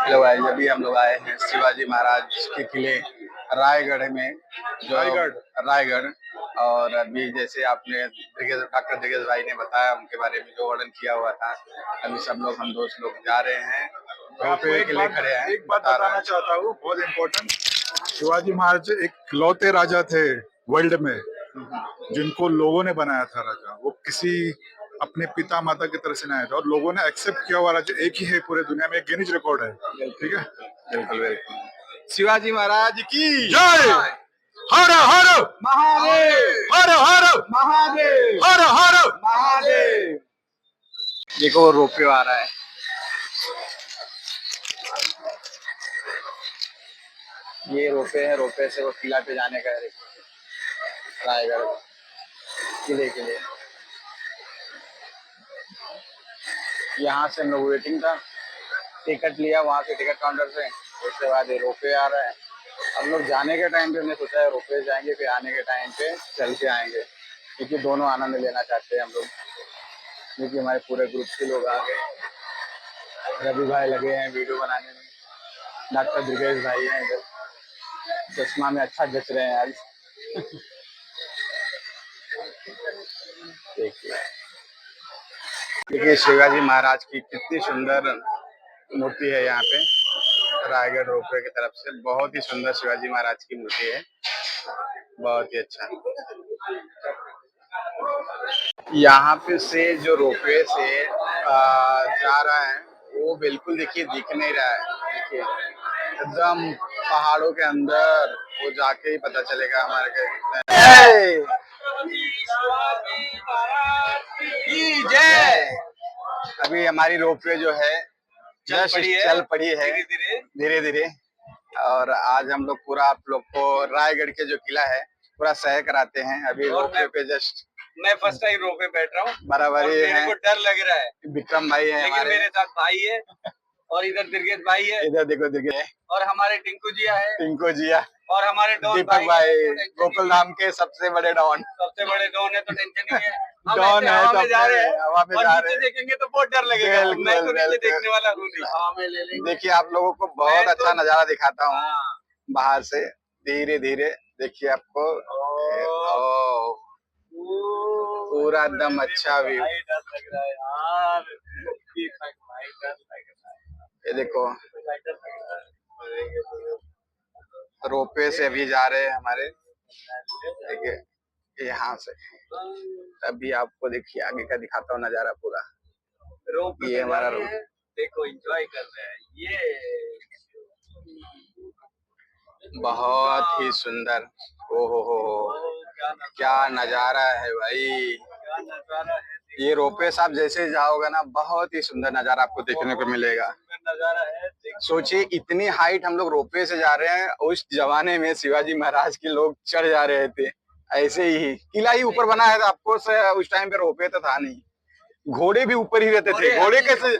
Hello भाई, अभी हम लोग आए हैं शिवाजी महाराज के किले रायगढ़ में, जो रायगढ़। और अभी जैसे आपने डॉक्टर दिग्गज भाई ने बताया उनके बारे में जो वर्णन किया हुआ था, अभी सब लोग हम दोस्त लोग जा रहे हैं। रोपवे के लिए खड़े हैं। एक बात बताना चाहता हूँ, बहुत इम्पोर्टेंट। शिवाजी महाराज एक इकलौते राजा थे वर्ल्ड में जिनको लोगों ने बनाया था राजा। वो किसी अपने पिता माता की तरह से नहीं आया था और लोगों ने एक्सेप्ट किया हुआ राजा एक ही है पूरे दुनिया में, गिनीज रिकॉर्ड है। ठीक है, बिल्कुल बिल्कुल। शिवाजी महाराज की जय। हर हर महादेव, हर हर महादेव, हर हर महादेव। देखो रोपवे आ रहा है। ये रोपवे है, रोपवे से वो किला पे जाने का है, रायगढ़ किले के लिए। यहाँ से हम लोग वेटिंग था, टिकट लिया वहाँ से टिकट काउंटर से। उसके बाद ये रोपवे आ रहा है। हम लोग जाने के टाइम पे हमने सोचा है रोपवे जाएंगे, फिर आने के टाइम पे चल के आएंगे, क्योंकि दोनों आनंद लेना चाहते हैं हम लोग। क्योंकि हमारे पूरे ग्रुप के लोग आ गए। रवि भाई लगे हैं वीडियो बनाने में, डॉक्टर दिग्गज भाई हैं इधर, चश्मा में अच्छा जच रहे हैं आज। देखिए शिवाजी महाराज की कितनी सुंदर मूर्ति है यहाँ पे, रायगढ़ रोपवे की तरफ से। बहुत ही सुंदर शिवाजी महाराज की मूर्ति है, बहुत ही अच्छा। यहाँ पे से जो रोपवे से जा रहा है वो बिल्कुल देखिए दिख नहीं रहा है। देखिए एकदम पहाड़ों के अंदर, वो जाके ही पता चलेगा हमारे के। जय। अभी हमारी रोपवे जो है चल पड़ी है धीरे धीरे। और आज हम लोग पूरा आप लोग को रायगढ़ के जो किला है पूरा सैर कराते हैं। अभी रोपवे पे जस्ट मैं फर्स्ट टाइम रोपवे बैठ रहा हूँ, बराबर ही है। मेरे को डर लग रहा है। विक्रम भाई है लेकिन मेरे साथ भाई है और इधर दिग्गज भाई है, इधर देखो दिग्गज, और हमारे टिंकू जिया है, टिंकू जिया, और हमारे डॉन दीपक भाई, गोकुल धाम के सबसे बड़े डॉन। सबसे बड़े डॉन है, तो टेंशन नहीं है। हम डॉन है, हवा में जा रहे हैं, हवा में जा रहे हैं। देखेंगे तो बहुत डर लगेगा। मैं तो नीचे देखने वाला हूँ नहीं, हवा में ले लेंगे। देखिए आप लोगों को बहुत अच्छा नजारा दिखाता हूँ बाहर से, धीरे धीरे। देखिए आपको पूरा एकदम अच्छा व्यू। ये देखो रोपवे से अभी जा रहे हैं हमारे, देखिए यहाँ से। अभी आपको देखिए आगे का दिखाता हूँ नजारा पूरा। ये हमारा रोड, देखो एंजॉय कर रहे हैं। ये बहुत ही सुंदर। ओहो क्या नजारा है भाई। ये रोपवे साहब जैसे जाओगे ना, बहुत ही सुंदर नजारा आपको देखने को मिलेगा। सोचिए इतनी हाइट हम लोग रोपवे से जा रहे हैं। उस जमाने में शिवाजी महाराज के लोग चढ़ जा रहे थे, ऐसे ही किला ही ऊपर बनाया था। आपको उस टाइम पे रोपवे तो था नहीं, घोड़े भी ऊपर ही रहते थे। घोड़े कैसे,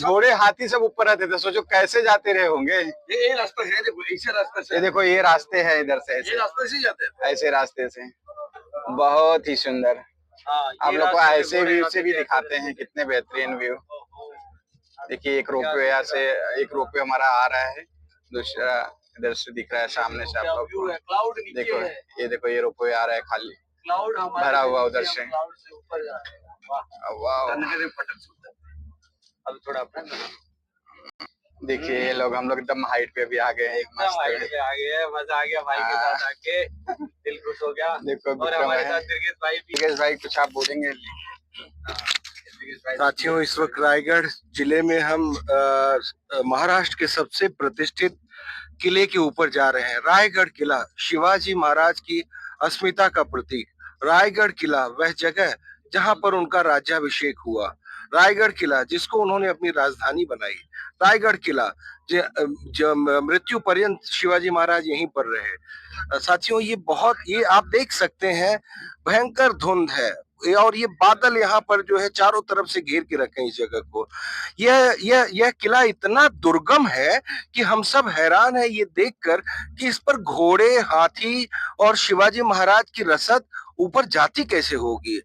घोड़े हाथी सब ऊपर रहते थे। सोचो कैसे जाते रहे होंगे। ये रास्ता है, देखो ऐसे रास्ते से, ये देखो ये रास्ते हैं इधर से, ये रास्ते से जाते हैं, ऐसे रास्ते से। बहुत ही सुंदर। आप लोग को ऐसे व्यू से भी दिखाते हैं, कितने बेहतरीन व्यू। देखिए एक रोपवे यहाँ से, एक रोपवे हमारा आ रहा है, दूसरा इधर से दिख रहा है सामने से। आप लोग देखो, ये देखो ये रोपवे आ रहा है, खाली भरा हुआ उधर से। अब थोड़ा देखिए ये लोग, हम लोग एकदम हाइट पे भी आ गए हैं। एक मस्त हाइट पे आ गए, मजा आ गया भाई के साथ आके, दिल खुश हो गया। देखो और हमारे साथ दिग्गज भाई भी। दिग्गज भाई कुछ आप बोलेंगे? साथियों, इस वक्त रायगढ़ जिले में हम महाराष्ट्र के सबसे प्रतिष्ठित किले के ऊपर जा रहे हैं। रायगढ़ किला शिवाजी महाराज की अस्मिता का प्रतीक। रायगढ़ किला वह जगह जहां पर उनका राज्याभिषेक हुआ। रायगढ़ किला जिसको उन्होंने अपनी राजधानी बनाई। रायगढ़ किला जो मृत्यु पर्यंत शिवाजी महाराज यहीं पर रहे। साथियों, ये आप देख सकते हैं, भयंकर धुंध है और ये बादल यहाँ पर जो है चारों तरफ से घेर के रखे हैं इस जगह को। यह किला इतना दुर्गम है कि हम सब हैरान है ये देखकर कि इस पर घोड़े, हाथी और शिवाजी महाराज की रसद ऊपर जाती कैसे होगी?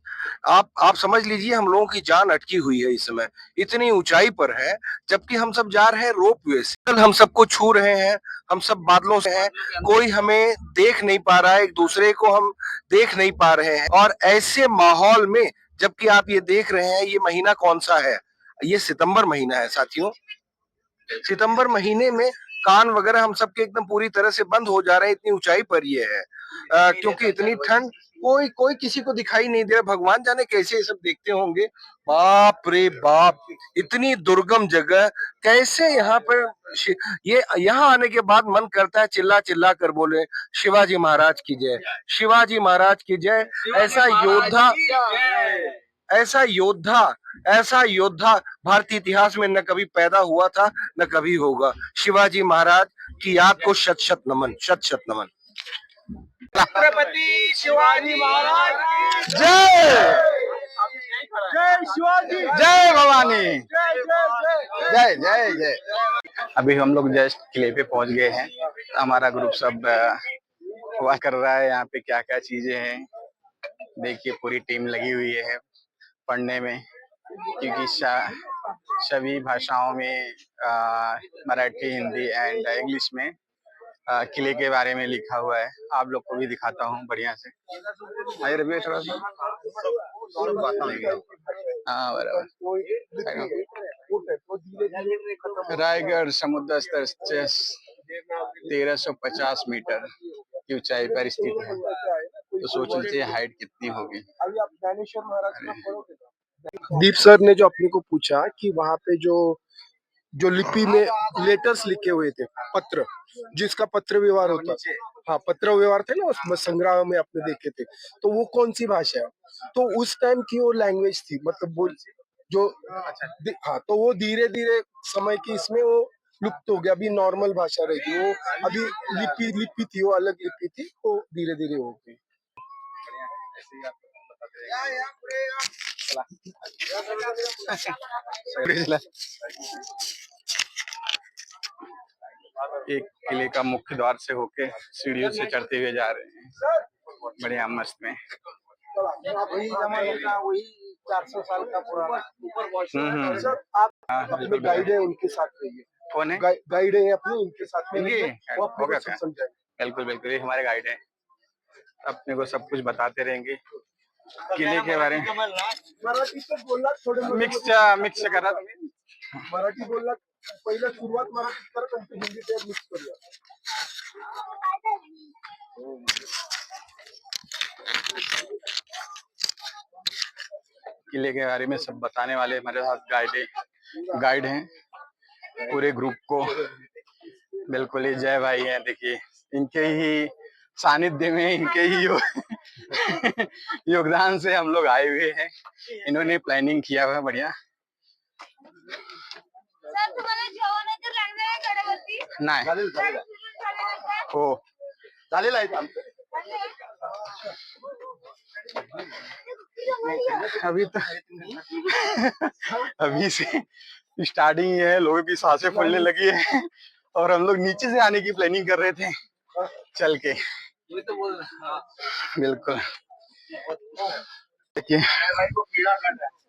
आप समझ लीजिए हम लोगों की जान अटकी हुई है इस समय, इतनी ऊंचाई पर है, जबकि हम सब जा रहे हैं रोपवे से। कल हम सबको छू रहे हैं, हम सब बादलों से हैं, कोई हमें देख नहीं पा रहा है, एक दूसरे को हम देख नहीं पा रहे हैं। और ऐसे माहौल में जबकि आप ये देख रहे हैं, ये महीना कौन सा है? ये सितंबर महीना है साथियों। सितंबर महीने में कान वगैरह हम सबके एकदम पूरी तरह से बंद हो जा रहे हैं, इतनी ऊंचाई पर ये है। क्योंकि इतनी ठंड, कोई कोई किसी को दिखाई नहीं दे रहा। भगवान जाने कैसे ये सब देखते होंगे। बाप रे बाप, इतनी दुर्गम जगह, कैसे यहाँ पर ये यहाँ आने के बाद मन करता है चिल्ला चिल्ला कर बोले शिवाजी महाराज की जय, शिवाजी महाराज की जय। ऐसा योद्धा, ऐसा योद्धा, ऐसा योद्धा भारतीय इतिहास में न कभी पैदा हुआ था न कभी होगा। शिवाजी महाराज की याद को शत शत नमन, शत शत नमन। छत्रपति शिवाजी महाराज की जय जय। शिवाजी जय भवानी, जय जय जय। अभी हम लोग जस्ट किले पे पहुंच गए हैं। हमारा ग्रुप सब हुआ कर रहा है यहाँ पे, क्या क्या चीजें हैं देखिए। पूरी टीम लगी हुई है पढ़ने में, क्योंकि सभी भाषाओं में मराठी, हिंदी एंड इंग्लिश में किले के बारे में लिखा हुआ है। आप लोग को भी दिखाता हूँ बढ़िया से। आइए रवि थोड़ा सा। हाँ बराबर। रायगढ़ समुद्र स्तर से 1350 मीटर की ऊंचाई पर स्थित है। तो सोच लीजिए हाइट कितनी होगी। दीप सर ने जो अपने को पूछा कि वहाँ पे जो जो लिपि में लेटर्स लिखे हुए थे, पत्र, जिसका पत्र व्यवहार होता, हाँ पत्र व्यवहार थे ना उस संग्रह में आपने देखे थे, तो वो कौन सी भाषा है? तो उस टाइम की वो लैंग्वेज थी, मतलब बोल जो, हाँ तो वो धीरे धीरे समय की इसमें वो लुप्त हो गया। अभी नॉर्मल भाषा रहेगी वो, अभी लिपि थी, वो अलग लिपि थी, वो धीरे धीरे हो गई। एक किले का मुख्य द्वार से होके सीढ़ियों से चढ़ते हुए जा रहे हैं, बढ़िया मस्त में। वही जमाने का, वही 400 साल का पुराना। आप अपने गाइड है उनके साथ रहिए। कौन है? गाइड है अपने, उनके साथ में वो आपको सब समझाएंगे। बिल्कुल बिल्कुल, ये हमारे गाइड है, अपने को सब कुछ बताते रहेंगे किले के बारे में। मराठी तो बोलला, थोडं मिक्स करा। मराठी बोलला, पहिला सुरुवात मराठीत करत आणि हिंदी ते मिक्स करूया। किले के बारे में सब बताने वाले हमारे साथ गाइड हैं पूरे ग्रुप को। बिल्कुल ही जय भाई हैं, देखिए इनके ही सानिध्य में, इनके ही योगदान से हम लोग आए हुए हैं। इन्होंने प्लानिंग किया हुआ है बढ़िया। सर तुम्हाला जेवण तर लागणार आहे गडवरती? नाही हो चालेल आहे आमचं। अभी तो अभी से स्टार्टिंग ही है, लोगों की सांसें फूलने लगी है और हम लोग नीचे से आने की प्लानिंग कर रहे थे चल के। बिल्कुल देखिए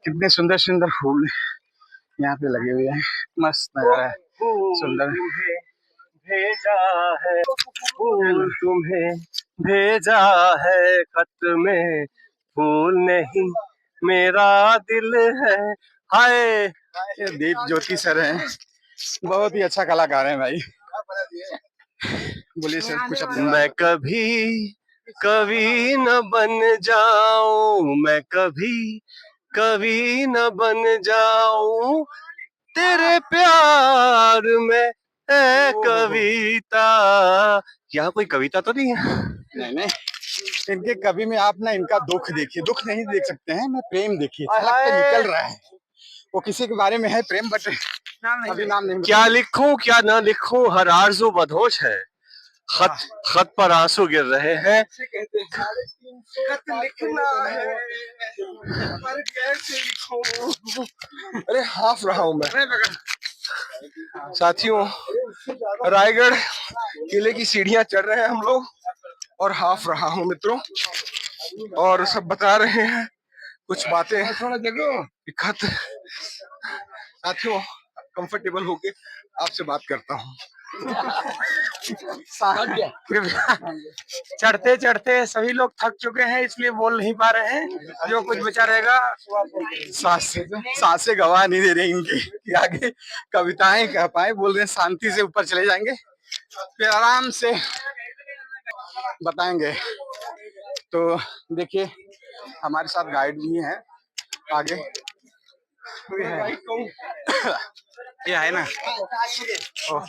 कितने सुंदर सुंदर फूल यहाँ पे लगे हुए हैं, मस्त नजारा है, सुंदर। भेजा है फूल तुम्हें, भेजा है खत में, फूल नहीं मेरा दिल है। हाय, ये दीप ज्योति सर हैं, बहुत ही अच्छा कलाकार हैं भाई। बोलिए सर कुछ अपने। मैं कभी कभी न बन जाऊं, मैं कभी कभी न बन जाऊं तेरे प्यार में है कविता। यहाँ कोई कविता तो नहीं है? नहीं, इनके कवि में आप ना इनका दुख देखिए, दुख नहीं देख सकते हैं, मैं प्रेम देखिए, छलक के निकल रहा है। वो किसी के बारे में है प्रेम, बट अभी नाम नहीं। क्या लिखूं क्या ना लिखूं, हर आरज़ू बदहोश है, खत पर आंसू गिर रहे हैं। खत लिखना है पर कैसे लिखूं? अरे हाफ रहा हूं मैं साथियों। रायगढ़ किले की सीढ़ियां चढ़ रहे हैं हम लोग और हाफ रहा हूं मित्रों। और सब बता रहे हैं कुछ बातें। थोड़ा देखो खत साथियों, कंफर्टेबल होके आपसे बात करता हूँ। चढ़ते चढ़ते सभी लोग थक चुके हैं, इसलिए बोल नहीं पा रहे हैं। जो कुछ बचा रहेगा सांसें गवा नहीं दे रही इनकी कि आगे कविताएं कह पाए। बोल रहे हैं शांति से ऊपर चले जाएंगे, फिर आराम से बताएंगे। तो देखिए हमारे साथ गाइड भी हैं आगे भी है। ये है ना, ओ,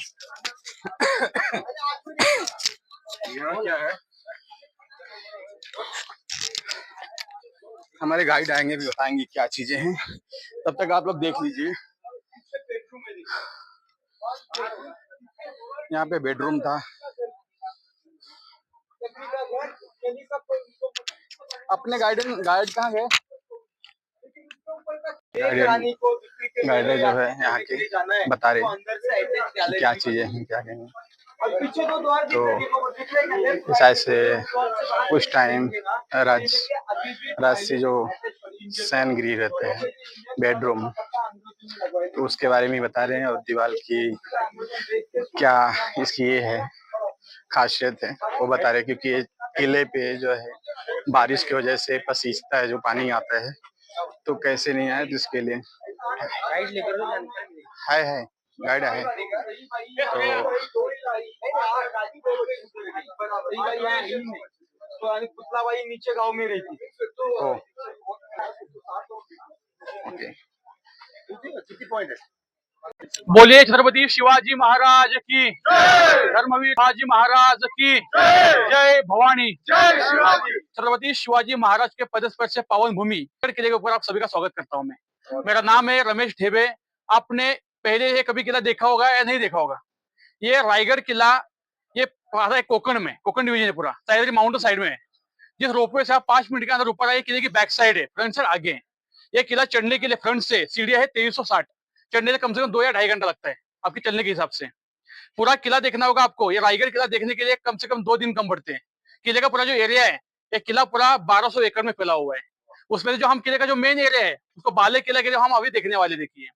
क्या है, हमारे गाइड आएंगे भी बताएंगे क्या चीजें हैं। तब तक आप लोग देख लीजिए। यहाँ पे बेडरूम था। अपने गाइड कहाँ गए? गाइड जो है यहाँ के बता रहे कि क्या चीजें हैं, क्या कहेंगे। तो शायद से उस टाइम राजसी जो सैन गृह रहते हैं बेडरूम, तो उसके बारे में बता रहे हैं। और दीवार की क्या इसकी ये है खासियत है वो बता रहे हैं, क्योंकि ये किले पे जो है बारिश की वजह से पसीजता है, जो पानी आता है, तो कैसे नहीं आए, जिसके लिए है गाइड है। तो पुतलाबाई नीचे गांव में रहती है। ओके, पॉइंट है। बोलिए छत्रपति शिवाजी महाराज की, धर्मवीर शिवाजी महाराज की जय भवानी। छत्रपति शिवाजी महाराज के पदस्पर्श से पावन भूमि किले के ऊपर आप सभी का स्वागत करता हूं मैं। मेरा नाम है रमेश ढेबे। आपने पहले ये कभी किला देखा होगा या नहीं देखा होगा? ये रायगढ़ किला, ये कोकण में, कोकण डिवीजन है पूरा, सह्याद्री माउंटेन साइड में है। जिस रोपवे से आप 5 मिनट के अंदर ऊपर आए, किले की बैक साइड है, फ्रंट साइड आगे है। ये किला चढ़ने के लिए फ्रंट से सीढ़ियां है 2360, चढ़ने से कम 2 या 2.5 घंटा लगता है आपके चलने के हिसाब से। पूरा किला देखना होगा आपको। ये रायगढ़ किला देखने के लिए कम से कम 2 दिन कम पड़ते हैं। किले का पूरा जो एरिया है, ये किला पूरा 1200 एकड़ में फैला हुआ है। उसमें जो हम किले का जो मेन एरिया है उसको बाले किला के लिए हम अभी देखने वाले। देखिए,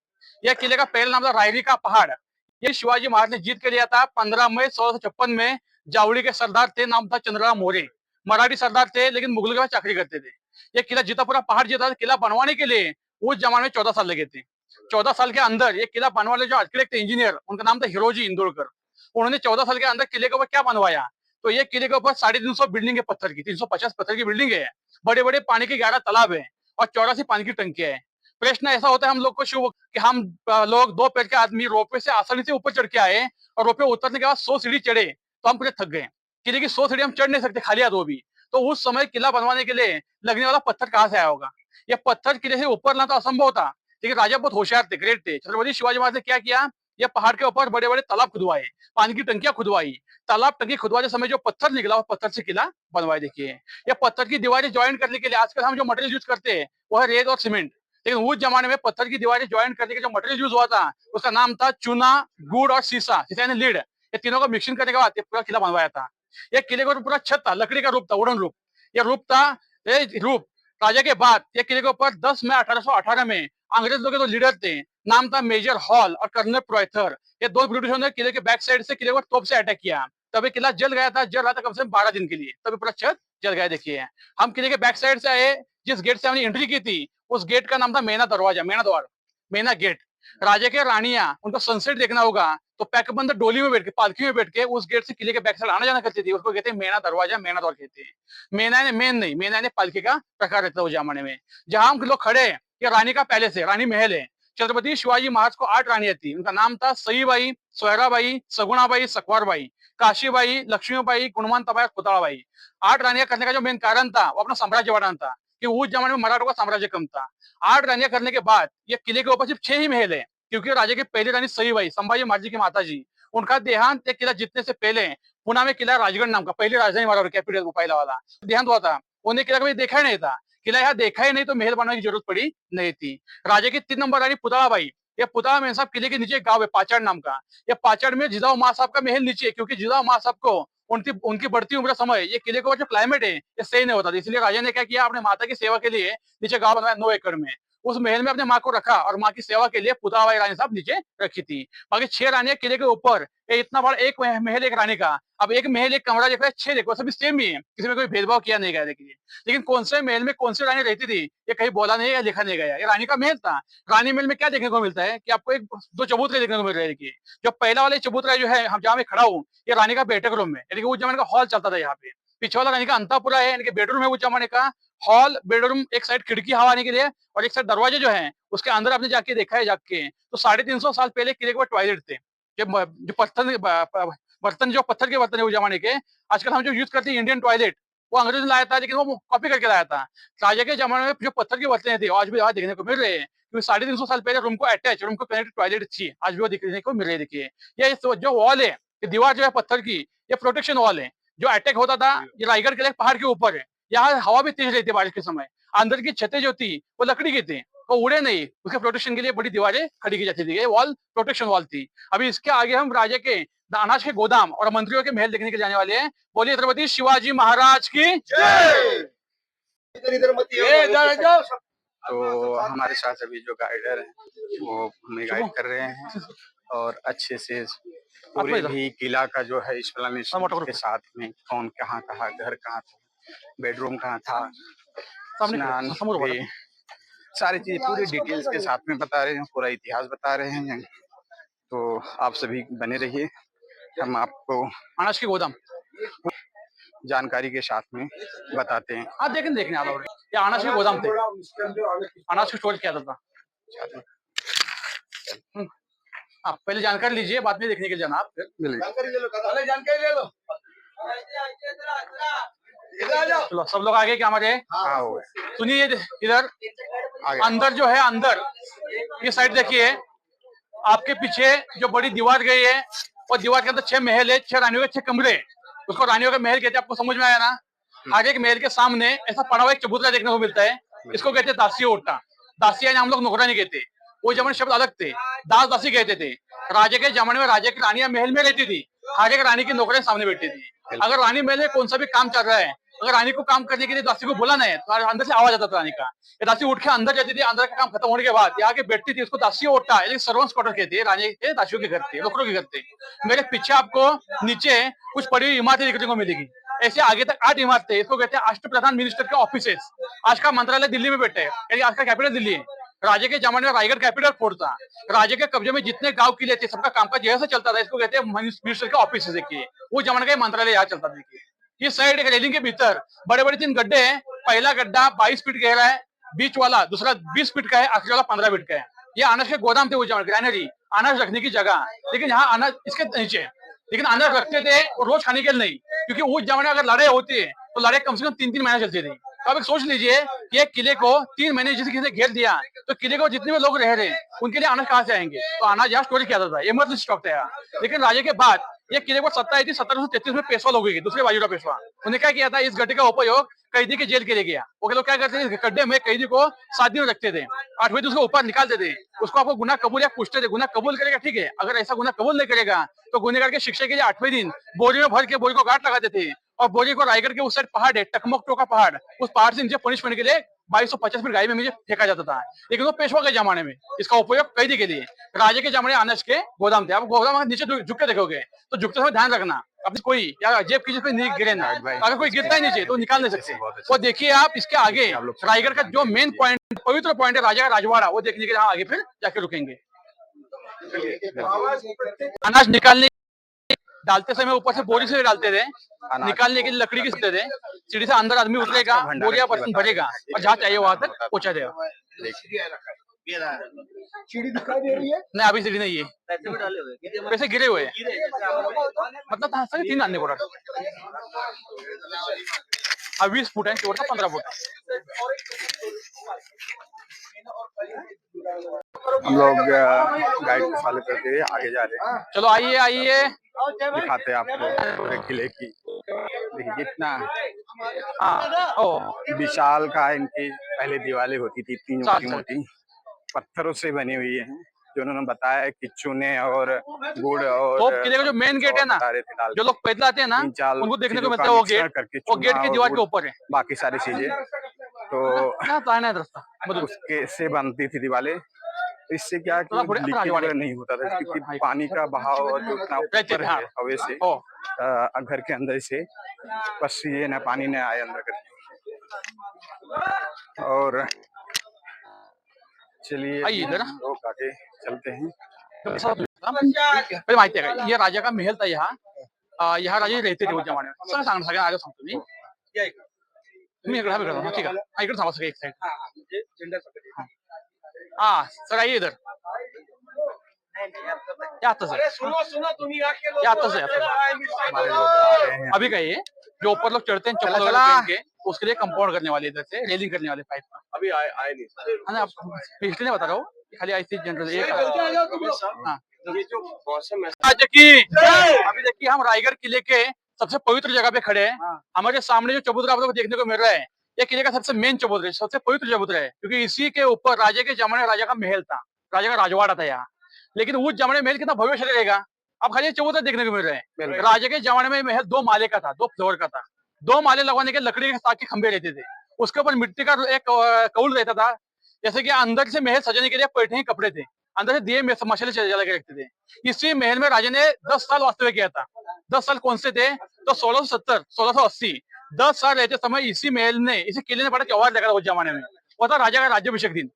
यह किले का पहला नाम था रायरी का पहाड़। ये शिवाजी महाराज ने जीत के लिया था 15 मई 1656 में। जावड़ी के सरदार थे, नाम था चंद्रराव मौर्य। मराठी सरदार थे लेकिन मुगल के पास चाकरी करते थे। ये किला जीता, पूरा पहाड़ जीता। किला बनवाने के लिए उस जमाने में 14 साल लगे थे। 14 साल के अंदर ये किला बनवाने जो आर्किटेक्ट इंजीनियर, उनका नाम था हिरोजी इंदोरकर। उन्होंने 14 साल के अंदर किले के ऊपर क्या बनवाया, तो ये किले के ऊपर 350 बिल्डिंग है पत्थर की, 350 पत्थर की बिल्डिंग है। बड़े बड़े पानी के 11 तालाब है और 84 पानी की टंकियां है। प्रश्न ऐसा होता है हम लोग को शुभ कि हम लोग 2 पैर के आदमी रोपवे से आसानी से ऊपर चढ़ के आए और रोपवे उतरने के बाद 100 सीढ़ी चढ़े तो हम पूरे थक गए। किले की 100 सीढ़ी हम चढ़ नहीं सकते खाली हाथ वो भी। तो उस समय किला बनवाने के लिए लगने वाला पत्थर कहाँ से आया होगा? यह पत्थर किले से ऊपर लाना तो असंभव था, लेकिन राजा बहुत होशियार थे, ग्रेट थे। छत्रपति शिवाजी महाराज ने क्या किया, यह पहाड़ के ऊपर बड़े बड़े तालाब खुदवाए, पानी की टंकियां खुदवाई। तालाब टंकी खुदवाते समय जो पत्थर निकला वो पत्थर से किला बनवाए। देखिए, यह पत्थर की दीवारें ज्वाइन करने के लिए आजकल हम जो मटेरियल यूज करते हैं वो है रेत और सीमेंट, लेकिन उस जमाने में पत्थर की दीवारें ज्वाइन करने के जो मटेरियल यूज हुआ था उसका नाम था चूना, गुड़ और शीशा यानी लीड। ये तीनों का मिक्सिंग करने के बाद पूरा किला बनवाया था। यह किले का पूरा छत था, लकड़ी का रूप था, वुडन रूप। यह रूप था, ये रूप राजा के बाद यह किले के ऊपर 10 मई 1818 में अंग्रेज लोग के 2 लीडर थे, नाम था मेजर हॉल और कर्नल प्रोथर। ये 2 ब्रिटिशों ने किले के बैक साइड से किले को तोप से अटैक किया। तभी किला जल गया था, जल रहा था कम से कम 12 दिन के लिए, तभी पूरा छत जल गया। देखिए, हम किले के बैक साइड से आए, जिस गेट से हमने एंट्री की थी उस गेट का नाम था मेना दरवाजा, मेना द्वार, मेना गेट। राजा के रानियां, उनको सनसेट देखना होगा तो पैकबंद डोली में बैठ के, पालकी में बैठ के उस गेट से किले के बैक साइड आना जाना करती थी। उसको कहते हैं मेना दरवाजा, मेना द्वार कहते हैं। मेना ने मेन नहीं, मेना ने पालकी का प्रकार रहता है उस जमाने में। जहां हम लोग खड़े हैं ये रानी का पैलेस है, रानी महल है। छत्रपति शिवाजी महाराज को 8 रानियां थी। उनका नाम था सईबाई, सोयराबाई, सगुणाबाई, सकवारबाई, काशीबाई, लक्ष्मीबाई, गुणवंताबाई, खुताबाई। 8 रानियां करने का जो मेन कारण था वो अपना साम्राज्य बढ़ाना था, कि उस जमाने में मराठों का साम्राज्य कम था। 8 रानियां करने के बाद ये किले के ऊपर सिर्फ 6 ही महल है, क्योंकि राजा की पहली रानी सईबाई, संभाजी महाराज की माता जी, उनका देहांत किला जीतने से पहले पुणे में किला राजगढ़ नाम का, पहली राजधानी वाला कैपिटल पहला वाला देहांत हुआ था। उन्हें किला कभी देखा ही नहीं था, किला यहाँ देखा ही नहीं तो महल बनाने की जरूरत पड़ी नहीं थी। राजा की 3 नंबर रानी पुतलाबाई, ये पुतला में साहब किले के नीचे एक गांव है पाचड़ नाम का। ये पाचड़ में जिजाऊ माँ साहब का महल नीचे है, क्योंकि जिजाऊ माँ साहब को उनकी उनकी बढ़ती उम्र समय ये किले का जो क्लाइमेट है ये सही नहीं होता था। इसलिए राजा ने क्या किया, अपने माता की सेवा के लिए नीचे गांव बनवाया 9 एकड़ में। उस महल में अपने माँ को रखा और माँ की सेवा के लिए पुताबाई रानी साहब नीचे रखी थी। बाकी 6 रानियां किले के ऊपर। ये इतना बड़ा एक महल एक रानी का। अब एक महल एक कमरा देख रहा है, 6 देखो सभी सेम ही है, किसी में कोई भेदभाव किया नहीं गया। देखिए लेकिन कौन से महल में कौन सी रानी रहती थी ये कहीं बोला नहीं या लिखा नहीं गया। ये रानी का महल था। रानी महल में क्या देखने को मिलता है कि आपको एक 2 चबूतरे देखने को मिल रहे हैं। देखिए जो पहला वाला चबूतरा जो है हम जहाँ मैं खड़ा हूँ, ये रानी का बैठक रूम है। यानी कि उस जमाने का हॉल चलता था यहाँ पे। पीछे वाला रानी का अंतापुरा है, यानी कि बेडरूम है उस जमाने का। हॉल बेडरूम, एक साइड खिड़की हवा आने के लिए और एक साइड दरवाजे जो है उसके अंदर आपने जाके देखा है जाके तो 350 साल पहले किले के टॉयलेट थे। जो बर्तन जो पत्थर के बर्तन है उस जमाने के, आजकल हम जो यूज करते हैं इंडियन टॉयलेट, वो अंग्रेज ने लाया था लेकिन वो कॉपी करके लाया था। राजा के जमाने में जो पत्थर के बर्तन थे आज भी आज देखने को मिल रहे हैं, क्योंकि 350 साल पहले रूम को अटैच, रूम को कनेक्टेड टॉयलेट थी, आज भी वो देखने को मिल रही है। देखिए ये जो वॉल है, ये दीवार जो है पत्थर की, ये प्रोटेक्शन वॉल है। जो अटैक होता था ये रायगढ़ किले पहाड़ के ऊपर है। यहाँ हवा भी तेज रहती है बारिश के समय। अंदर की छतें जो थी वो लकड़ी की थी, वो उड़े नहीं, उसके प्रोटेक्शन के लिए बड़ी दीवारें खड़ी की जाती थी। ये वॉल प्रोटेक्शन वॉल थी। अभी इसके आगे हम राजा के अनाज के गोदाम और मंत्रियों के महल देखने के जाने वाले हैं। बोलिए छत्रपति शिवाजी महाराज की जय। तो हमारे साथ अभी जो गाइडर हैं वो हमें गाइड कर रहे हैं और अच्छे से पूरे भी किला का जो है एक्सप्लेनेशन के साथ में कौन कहाँ कहाँ, घर कहाँ था, बेडरूम कहाँ था, स्नान भी, सारी चीज पूरी डिटेल्स के साथ में बता रहे हैं, पूरा इतिहास बता रहे हैं। तो आप सभी बने रहिए, हम आपको अनाज के गोदाम जानकारी के साथ में बताते हैं। हाँ देखने आप लोग, ये अनाज के गोदाम थे, अनाज को स्टोर किया था। आप पहले जानकारी लीजिए, बाद में देखने के लिए जाना। आप जानकारी ले लो। चलो सब लोग आगे क्या हमारे, सुनिए इधर अंदर जो है, अंदर ये साइड देखिए, आपके पीछे जो बड़ी दीवार गई है और दीवार के अंदर 6 महल है, 6 रानियों के 6 कमरे, उसको रानियों का महल कहते हैं। आपको समझ में आया ना। आगे एक महल के सामने ऐसा पड़ा हुआ एक चबूतरा देखने को मिलता है, इसको कहते हैं दासी ओटा। दासी यानी हम लोग नौकरानी कहते, वो जमाने शब्द अलग थे, दास दासी कहते थे। राजा के जमाने में राजा की रानियां महल में रहती थी, हर एक रानी की नौकरियां सामने बैठती थी। अगर रानी महल में कौन सा भी काम चल रहा है, अगर रानी को काम करने के लिए दासी को बुलाना है तो अंदर से आवाज आता था रानी का। दासी उठ के अंदर जाती थी, अंदर का काम खत्म होने के बाद यहाँ के बैठती थी, उसको दासी ओटा सर्वेंट्स क्वार्टर कहती है। रानी के दासियों के घर थे, नौकरों के घर थे। मेरे पीछे आपको नीचे कुछ बड़ी हुई इमारतें देखने को मिलेगी। ऐसे आगे तक 8 इमारतें, इसको कहते हैं अष्ट प्रधान मिनिस्टर के ऑफिसेस। आज का मंत्रालय दिल्ली में बैठे है, आज का कैपिटल दिल्ली है। राजे के जमाने में रायगढ़ कैपिटल फोर्ट था। राजे के कब्जे में जितने गांव किले थे सबका कामकाज जैसे चलता था, इसको कहते हैं मिनिस्टर के ऑफिस। देखिए वो जमाने का मंत्रालय यहाँ चलता था। देखिए इस साइड एक रेलिंग के भीतर बड़े बड़े 3 गड्ढे हैं। पहला गड्ढा 22 फीट गहरा है, बीच वाला दूसरा 20 फीट का है, आखिरी वाला 15 फीट का है। ये अनाज के गोदाम थे, वो जमाने ग्रैनरी, अनाज रखने की जगह। लेकिन यहाँ अनाज इसके नीचे, लेकिन अनाज रखते थे और रोज खाने के लिए नहीं, क्योंकि उस जमाने अगर लड़ाई होती है तो लड़ाई कम से कम 3-3 महीने चलती थी। तो आप एक सोच लीजिए कि एक किले को 3 महीने जिसे किसी ने घेर दिया तो किले को जितने भी लोग रह रहे हैं उनके लिए अनाज कहाँ से आएंगे। तो अनाज यहाँ स्टोर किया जाता था, इमरजेंसी स्टॉक था यहाँ। लेकिन राजे के बाद ये किले को सत्ता आई थी 1733 में, पेशवा लोग गए, दूसरे बाजीराव पेशवा। उन्होंने क्या किया था, इस गड्ढे का उपयोग कैदी के जेल के लिए किया। वो लोग क्या करते थे, इस गड्ढे में कैदी को 7 दिन रखते थे, 8वें दिन उसको ऊपर निकालते थे। उसको आपको गुनाह कबूल या पूछते थे, गुनाह कबूल करेगा ठीक है, अगर ऐसा गुनाह कबूल नहीं करेगा तो गुनहगार के शिक्षा के लिए 8वें दिन बोरी में भर के बोरी को गांठ लगाते थे और बोरी को रायगढ़ के उस साइड पहाड़ है, टकमक टोका पहाड़, उस पहाड़ से नीचे पनिशमेंट के लिए 2250 फीट गहराई में नीचे फेंका जाता था। लेकिन वो पेशवा के जमाने में इसका उपयोग कैदी के लिए, राजे के जमाने अनाज के गोदाम थे। आप गोदाम नीचे झुक के देखोगे तो झुकते समय ध्यान रखना अपनी कोई या जेब की कोई नहीं गिरे ना। अगर कोई गिरता है नीचे तो निकाल नहीं सकते। वो देखिए आप इसके आगे रायगढ़ का जो मेन पॉइंट, पवित्र पॉइंट है राजा का राजवाड़ा, वो देखने के लिए आगे फिर जाके रुकेंगे। अनाज निकालने डालते समय ऊपर से बोरी से डालते थे, निकालने के लिए लकड़ी की सीधे थे। सीढ़ी से अंदर आदमी उतरेगा, बोरिया बर्तन भरेगा और जहाँ चाहिए वहां तक पहुंचा देगा। सीढ़ी दिखाई दे रही है? नहीं अभी सीढ़ी नहीं है, वैसे गिरे हुए हैं, मतलब 3 आने को 20 फुट है, 15 फुट। हम लोग गाइड को फॉलो करते हुए आगे जा रहे हैं। चलो आइए आइए, दिखाते हैं आपको पूरे किले की। देखिए कितना विशाल का इनकी पहले दीवारें होती थी, 3 मोटी मोटी पत्थरों से बनी हुई है। जो उन्होंने बताया कि चूने और गुड़ और तो किले का जो मेन गेट है ना, बता रहे थे डाल जो लोग पैदल आते हैं ना, 3-4 उनको देखने को चीजों मिलता का है वो मिश्रण गेट। करके वो गेट चूना की और दीवार गुड़, के ऊपर है। बाकी सारी चीजें तो यहाँ तो आना है रास्ता मतलब उसके से बनती थी दीवारें। तो इससे क्या है कि थोड़ा थोड़े अपना लीकेज राजवाड़े वगैरह नहीं होता था, क्योंकि पानी का बहाव और जो उतना रहते ऊपर थे। हाँ है हवा से ओ घर के अंदर से बस ये ना पानी ना आए अंदर करके। और चलिए आइए इधर। हम लोग आगे चलते हैं। पहिले माहिती आहे का, ये राजा का महल था यहाँ। यहाँ राजे रहते थे उस जमाने में। सगळं सांग सगळ्यांना आगे सांगतो मी। तुम्ही इकडे हा ठीक आहे, हा इकडे थांबा सगळे एक साइड। हा सर आइए इधर। ये आताच है, ये आताच है, हमारे लोग आ रहे हैं। अभी का ये जो ऊपर लोग चढ़ते हैं चप्पल वगैरह पहन के, उसके लिए कंपाउंड करने वाले इधर से रेलिंग करने वाले पाइप का। अभी आए नहीं हाँ ना, मैं इसलिए नहीं बता रहा हूँ, खाली ऐसी जनरल एक। हाँ ये जो मौसम है राज्य की अभी देखिए हम रायगढ़ किले के सबसे पवित्र जगह पे खड़े हैं। हमारे सामने जो चबूतरा आप लोग को देखने को मिल रहा है, ये किले का सबसे मेन चबूतरा है, सबसे पवित्र चबूतरा है, क्योंकि इसी के ऊपर राजा के जमाने राजा का महल था, राजा का राजवाड़ा था यहाँ। लेकिन उस जमाने में महल कितना भव्यशाली रहेगा, अब खाली चबूतरा देखने को मिल रहा है। राजा के जमाने में महल 2 माले का था, 2 फ्लोर का था। 2 माले लगवाने के लकड़ी के ताकि खंभे रहते थे, उसके ऊपर मिट्टी का एक कौल रहता था। जैसे कि अंदर से महल सजाने के लिए पैठे कपड़े थे, अंदर से दिए में मसाले जला के रखते थे। इसी महल में राजा ने 10 साल वास्तव्य किया था। 10 साल कौन से थे, तो 1670 1680 10 साल रहते समय इसी महल ने, इसी किले ने बड़ा त्योहार देखा था उस जमाने में। वो था राजा का राज्याभिषेक दिन,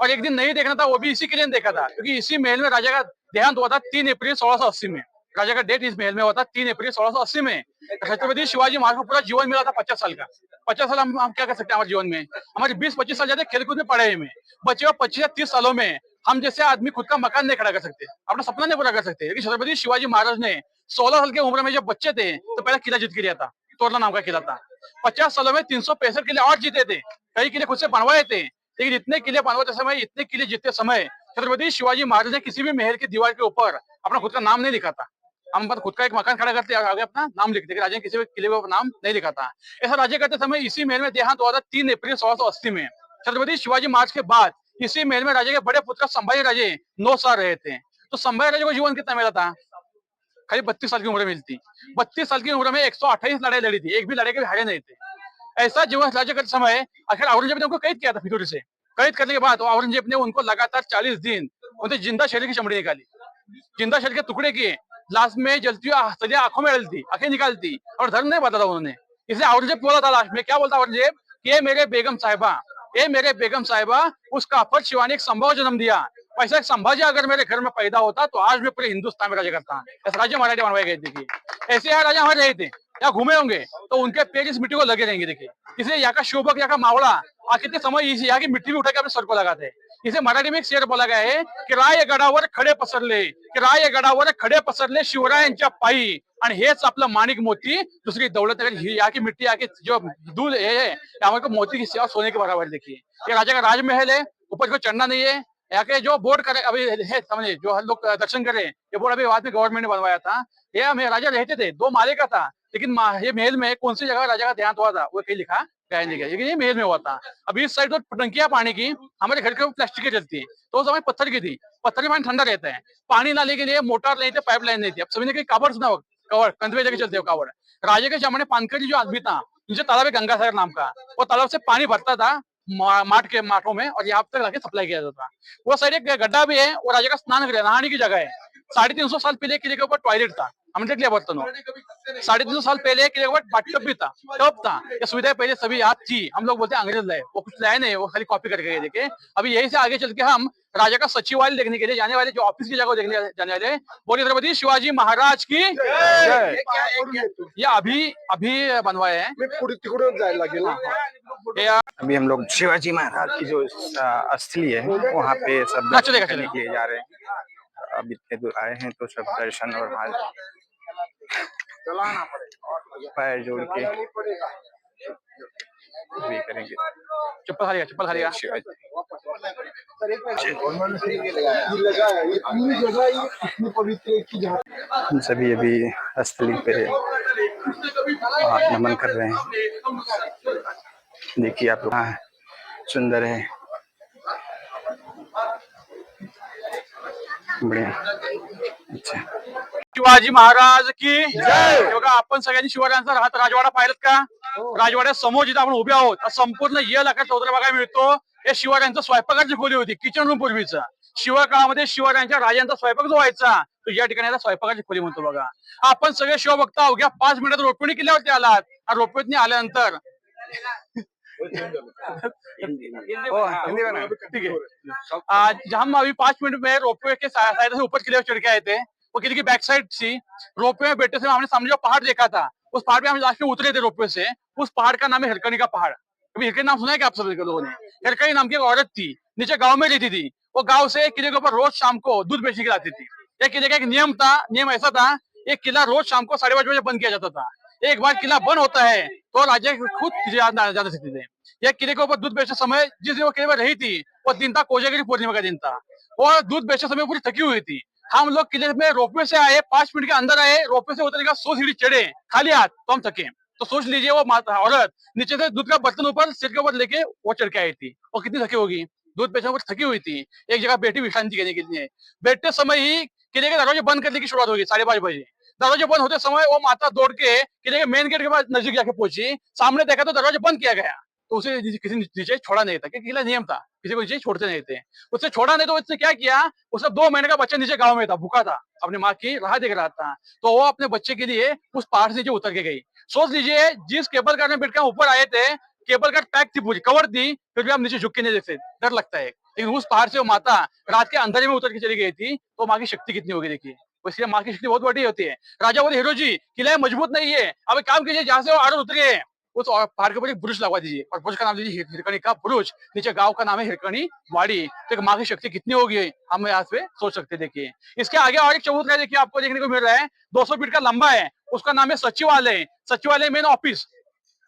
और एक दिन नहीं देखना था, वो भी इसी किले ने देखा था, क्योंकि इसी महल में राजा का देहांत हुआ था 3 अप्रैल 1680 में। राजा का डेट इस महल में हुआ था 3 अप्रैल 1680 में। छत्रपति शिवाजी महाराज को पूरा जीवन मिला था 50 साल का। 50 साल हम क्या कर सकते हैं हमारे जीवन में, हमारे 20-25 साल जाते खेलकूद में पढ़ाई में, बचे हुए 25 या 30 सालों में हम जैसे आदमी खुद का मकान नहीं खड़ा कर सकते, अपना सपना नहीं पूरा कर सकते। लेकिन छत्रपति शिवाजी महाराज ने 16 साल की उम्र में जब बच्चे थे तो पहला किला जीत के लिया था, तोरला नाम का किला था। 50 सालों में 365 किले और जीते थे, कई किले खुद से बनवाए थे। लेकिन इतने किले बनवाते समय, इतने किले जीतते समय छत्रपति शिवाजी महाराज ने किसी भी महल की दीवार के ऊपर अपना खुद का नाम नहीं लिखा था। हम बस खुद का एक मकान खड़ा करते आगे अपना नाम लिखते, राजा ने किसी भी किले पर नाम नहीं लिखा था। ऐसा राज्य करते समय इसी महल में देहांत हुआ था 3 अप्रैल 1680 में। छत्रपति शिवाजी महाराज के बाद इसी महल में राजा के बड़े पुत्र संभाजी राजे 9 साल रहे थे। तो संभाजी राजे को जीवन कितना मिला था, खाली 32 साल की उम्र मिलती। 32 साल की उम्र में 128 लड़ाई लड़ी थी, एक भी लड़ाई के हारे नहीं थे। ऐसा जीवन राज्य करते समय आखिर औरंगजेब ने उनको कैद किया था फितूरी से। कैद करने के बाद औरंगजेब ने उनको लगातार 40 दिन उनसे जिंदा शरीर की चमड़ी निकाली, जिंदा शरीर के टुकड़े किए, लास्ट में जलती हुई सलिया आंखों में डालती, आंखें निकालती, और धर्म नहीं बताता उन्होंने। इसलिए औरंगजेब बोला था लास्ट में, क्या बोलता औरंगजेब, ये मेरे बेगम साहिबा, ये मेरे बेगम साहिबा, उस काफर शिवानी एक संभव जन्म दिया, वैसा एक संभाजी अगर मेरे घर में पैदा होता तो आज मैं पूरे हिंदुस्तान में राजा करता। ऐसे राज्य मराठी बनवाए गए। देखिए ऐसे यहाँ राजा हमारे रहे थे, यहाँ घूमे होंगे तो उनके पेड़ इस मिट्टी को लगे रहेंगे। देखिए इसलिए यहाँ का शोभक, यहाँ का मावड़ा आखिर कितने समय यहाँ की मिट्टी भी उठा के अपने सर को लगाते हैं। इसे मराठी में एक शेर बोला गया है की राय गडावर खडे पसरले, की राय गडावर खडे पसरले शिवरायांच्या पायी, आणि हेच आपलं माणिक मोती दूसरी दौलत है। यहाँ की मिट्टी, यहाँ की जो दूध है, हमारे को मोती की सेवा सोने के बराबर। देखिए ये राजा का राजमहल है, ऊपर को चढ़ना नहीं है। यहाँ के जो बोर्ड करे अभी है, समझे जो हम लोग दर्शन करें, ये बोर्ड अभी बाद में गवर्नमेंट ने बनवाया था। ये हमें राजा रहते थे, 2 माले का था, लेकिन ये महल में कौन सी जगह राजा का देहांत हुआ था वो कहीं लिखा गया नहीं गया, लेकिन ये महल में हुआ था। अभी इस साइड तो टंकियां पानी की हमारे घर के ऊपर प्लास्टिक की चलती है, तो उस समय पत्थर की थी, पत्थर में पानी ठंडा रहता है। पानी लाने के लिए मोटर नहीं थे, पाइप लाइन नहीं थी। अब सभी ने कहीं कावड़ सुना, कवर कंधे लेके चलते हो कावड़। राजा के जमाने पानकरी जो आदमी था, उनसे तालाब है गंगासागर नाम का, वो तालाब से पानी भरता था माठ के माठों में, और यहाँ तक लाके सप्लाई किया जाता था। वो साइड एक गड्ढा भी है, वो राजा का स्नान गृह, नहाने की जगह है। 350 साल पहले किले के ऊपर टॉयलेट था, हमने देख लिया बर्तनों। 350 साल पहले किले के ऊपर बाथटब भी था, टब था। ये सुविधा पहले सभी याद थी, हम लोग बोलते हैं अंग्रेज लाए, वो कुछ लाए नहीं, वो खाली कॉपी करके गए। देखे अभी यही से आगे चल के हम राजा का सचिवालय देखने के लिए जाने वाले, जो ऑफिस की जगह देखने जाने वाले। बोलिए छत्रपति शिवाजी महाराज की जय। ये अभी बनवाए हैं। अभी हम लोग शिवाजी महाराज की जो स्थली है वहाँ पे सब दर्शन करने के लिए जा रहे हैं। अब इतने दूर आए हैं तो सब दर्शन और हाथ पैर जोड़ के भी करेंगे। चप्पल हारिएगा। हम सभी अभी स्थली पे नमन कर रहे हैं। देखिए आप लोग, सुंदर है। शिवाजी महाराज की जय. बघा आपण सगळ्यांनी शिवरायांचा राजवाडा पाहिलात का? राजवाड्या समोर जिथे आपण उभे आहोत संपूर्ण यल आकार चौधरी बघायला मिळतो. हे शिवरायांचा स्वयंपाकाची खोली होती, किचन रूम पूर्वीचा. शिवाय काळामध्ये शिवरायांच्या राजांचा स्वयंपाक जो व्हायचा तो या ठिकाणी स्वयंपाकाची खोली म्हणतो. बघा आपण सगळे शिवभक्त अवघ्या 5 मिनिटात रोपणी किल्ल्यावरती आलात. रोपवेतनी आल्यानंतर ठीक है, जहाँ हम अभी 5 मिनट में रोपवे के साइड से ऊपर किले चढ़ के आए थे, वो किले की बैक साइड थी. रोपवे में बैठे थे, हमने सामने जो पहाड़ देखा था उस पहाड़ पे हम लास्ट में उतरे थे रोपवे से. उस पहाड़ का नाम है हिरकनी का पहाड़. कभी हिरकनी नाम सुना है क्या आप सभी लोगों ने? हिरकनी नाम की एक औरत थी, नीचे गांव में रहती थी. वो गांव से किले के ऊपर रोज शाम को दूध बेचने के आती थी. ये किले का एक नियम था. नियम ऐसा था, ये किला रोज शाम को 5:30 बजे बंद किया जाता था. एक बार किला बंद होता है तो राजा खुद जा सकते थे. यह किले के ऊपर दूध बेचते समय जिस दिन वो किले में रही थी वो दिन था कोजागिरी पूर्णिमा का दिन था. और दूध बेचते समय पूरी थकी हुई थी. हम लोग किले में रोपवे से आए, 5 मिनट के अंदर आए, रोपवे से उतरने का 100 सीढ़ी चढ़े खाली हाथ तो हम थके. तो सोच लीजिए वो औरत नीचे से दूध का बर्तन ऊपर सिर के ऊपर लेके वो चढ़ के आई थी. और कितनी थकी होगी, दूध बेचने पर थकी हुई थी. एक जगह बैठी विश्रांति करने के लिए. बैठते समय ही किले के दरवाजे बंद करने की शुरुआत होगी 5:30 बजे. दरवाजे बंद होते समय वो माता दौड़ के किले के मेन गेट के पास नजदीक जाके पहुंची. सामने देखा तो दरवाजा बंद किया गया. तो उसे किसी नीचे छोड़ा नहीं था, क्योंकि किला नियम था, किसी को नीचे छोड़ते नहीं थे. उससे छोड़ा नहीं तो उसने क्या किया, उसका 2 महीने का बच्चा नीचे गांव में था, भूखा था, अपनी माँ की राह देख रहा था. तो वो अपने बच्चे के लिए उस पहाड़ से नीचे उतर के गई. सोच लीजिए जिस केबल कार में बैठकर ऊपर आए थे, केबल कार पैक थी, पूरी कवर थी, फिर भी हम नीचे झुक के नहीं देखते, डर लगता है. लेकिन उस पहाड़ से वो माता रात के अंधेरे में उतर के चली गई थी. तो माँ की शक्ति कितनी होगी देखिए. इसलिए माँ की शक्ति बहुत बड़ी होती है. राजा बोले हीरो जी किला मजबूत नहीं है, अब एक काम कीजिए, जहां से वो आड़ो उतरे उस पहाड़ के ऊपर एक बुरुज लगवा दीजिए और बुरुज का नाम दीजिए हिरकनी का बुरुज. नीचे गांव का नाम है हिरकनी वाड़ी. तो माँ की शक्ति कितनी होगी हम यहाँ पे सोच सकते हैं. देखिए इसके आगे और एक चबूतरा देखिए आपको देखने को मिल रहा है, 200 फीट का लंबा है. उसका नाम है सचिवालय. सचिवालय मेन ऑफिस.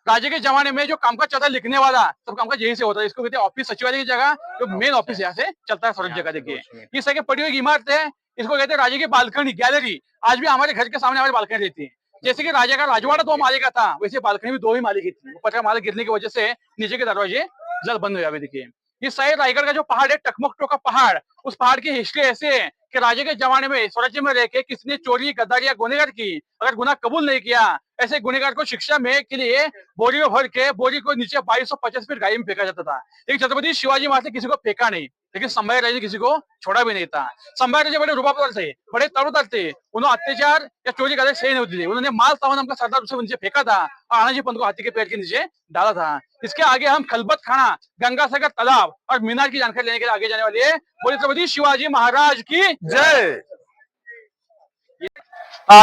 राजे के जमाने में जो कामकाज चलता है लिखने वाला सब कामकाज यही से होता है. इसको कहते हैं ऑफिस. सचिवालय की जगह जो मेन ऑफिस यहाँ से चलता है सर्व जगह. देखिए इस तरह की पड़ी हुई इमारत है, इसको कहते हैं राजे की बालकनी, गैलरी. आज भी हमारे घर के सामने हमारी बालकनी रहती है. जैसे कि राजा का राजवाड़ा 2 माले का था, वैसे बालकनी भी 2 ही माले की थी. ऊपर का माला गिरने की वजह से नीचे के दरवाजे जल्द बंद हो जाए. देखिए इस साइड रायगढ़ का जो पहाड़ है, टकमकटो का पहाड़, उस पहाड़ की हिस्ट्री ऐसे है कि राजे के जमाने में स्वराज्य में रह के किसने चोरी, गद्दारी या गुनहगार की, अगर गुनाह कबूल नहीं किया, ऐसे गुनहगार को शिक्षा में के लिए बोरी में भर के बोरी को नीचे 2250 फीट गहराई में फेंका जाता था. लेकिन छत्रपति शिवाजी महाराज ने किसी को फेंका नहीं, लेकिन संभाजी राजे ने किसी को छोड़ा भी नहीं था. संभाजी राजे बड़े रुबाबदार थे, बड़े तड़ोदार थे. उन्होंने अत्याचार या चोरी करने सही नहीं थे. उन्होंने माल सामान हमका सरदार उसे नीचे फेंका था और आनाजी पंत को हाथी के पैर के नीचे डाला था. इसके आगे हम खलबत खाना, गंगासागर तालाब और मीनार की जानकारी लेने के लिए आगे जाने वाले हैं. बोले छत्रपति शिवाजी महाराज की जय.